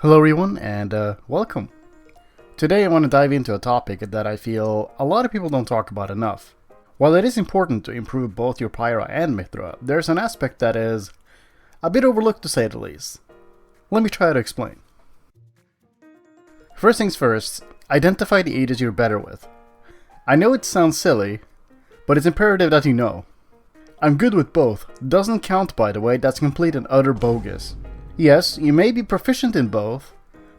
Hello everyone, and welcome. Today I want to dive into a topic that I feel a lot of people don't talk about enough. While it is important to improve both your pyra and mythra, there's an aspect that is a bit overlooked to say the least. Let me try to explain. First things first, identify the Aegis you're better with. I know it sounds silly, but it's imperative that you know. I'm good with both doesn't count, by the way. That's complete and utter bogus. Yes, you may be proficient in both,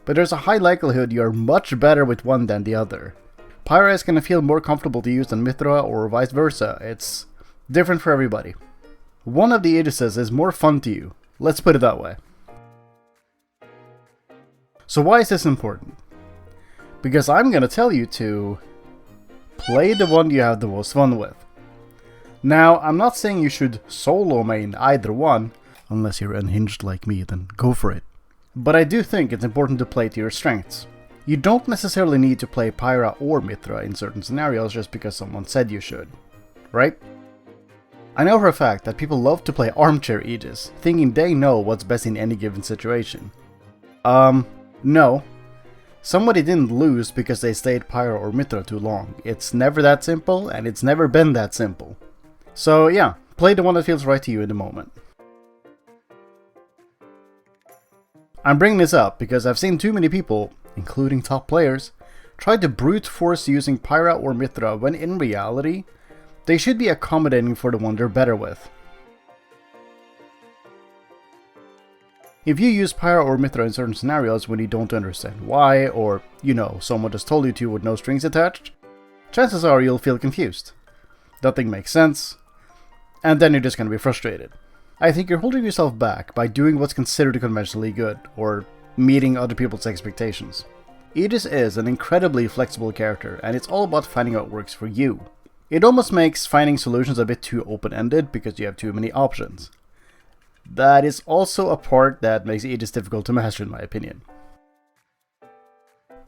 but there's a high likelihood you're much better with one than the other. Pyra is going to feel more comfortable to use than mythra, or vice versa. It's different for everybody. One of the Aegises is more fun to you. Let's put it that way. So why is this important? Because I'm going to tell you to play the one you have the most fun with. Now, I'm not saying you should solo main either one. Unless you're unhinged like me, then go for it. But I do think it's important to play to your strengths. You don't necessarily need to play pyra or mythra in certain scenarios just because someone said you should, right? I know for a fact that people love to play armchair Aegis, thinking they know what's best in any given situation. No. Somebody didn't lose because they stayed pyra or mythra too long. It's never that simple, and it's never been that simple. So yeah, play the one that feels right to you in the moment. I'm bringing this up because I've seen too many people, including top players, try to brute force using pyra or mythra when in reality, they should be accommodating for the one they're better with. If you use pyra or mythra in certain scenarios when you don't understand why, or, someone just told you to with no strings attached, chances are you'll feel confused. Nothing makes sense, and then you're just gonna be frustrated. I think you're holding yourself back by doing what's considered conventionally good, or meeting other people's expectations. Aegis is an incredibly flexible character, and it's all about finding out what works for you. It almost makes finding solutions a bit too open-ended because you have too many options. That is also a part that makes Aegis difficult to master, in my opinion.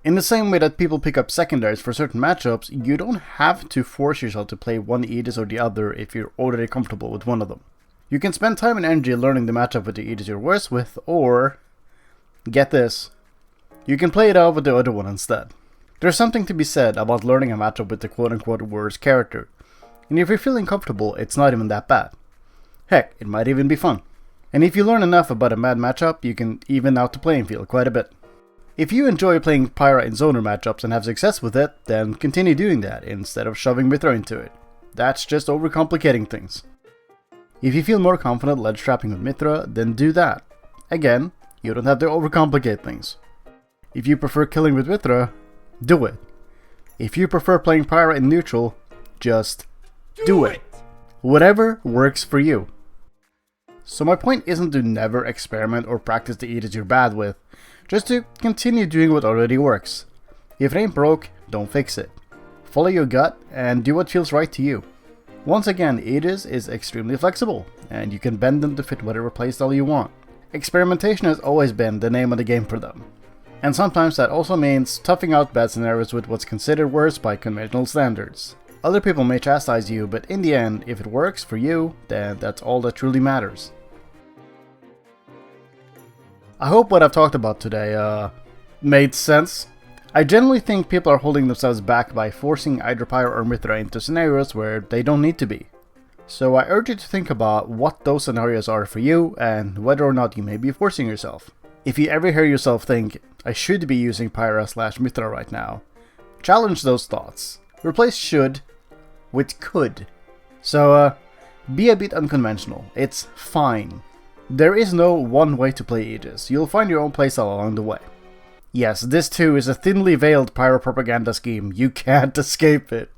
In the same way that people pick up secondaries for certain matchups, you don't have to force yourself to play one Aegis or the other if you're already comfortable with one of them. You can spend time and energy learning the matchup with the Aegis you're worse with, or, get this, you can play it out with the other one instead. There's something to be said about learning a matchup with the quote-unquote worst character, and if you're feeling comfortable, it's not even that bad. Heck, it might even be fun. And if you learn enough about a mad matchup, you can even out the playing field quite a bit. If you enjoy playing pyra in zoner matchups and have success with it, then continue doing that instead of shoving mythra into it. That's just overcomplicating things. If you feel more confident ledge trapping with mythra, then do that. Again, you don't have to overcomplicate things. If you prefer killing with mythra, do it. If you prefer playing pyra in neutral, just do it. Whatever works for you. So my point isn't to never experiment or practice the Aegis you're bad with, just to continue doing what already works. If it ain't broke, don't fix it. Follow your gut and do what feels right to you. Once again, Aegis is extremely flexible, and you can bend them to fit whatever playstyle you want. Experimentation has always been the name of the game for them. And sometimes that also means toughing out bad scenarios with what's considered worse by conventional standards. Other people may chastise you, but in the end, if it works for you, then that's all that truly matters. I hope what I've talked about today, made sense. I generally think people are holding themselves back by forcing either pyra or mythra into scenarios where they don't need to be. So I urge you to think about what those scenarios are for you and whether or not you may be forcing yourself. If you ever hear yourself think, I should be using pyra/mythra right now, challenge those thoughts. Replace should with could. So be a bit unconventional. It's fine. There is no one way to play Aegis. You'll find your own playstyle along the way. Yes, this too is a thinly veiled pyro propaganda scheme. You can't escape it.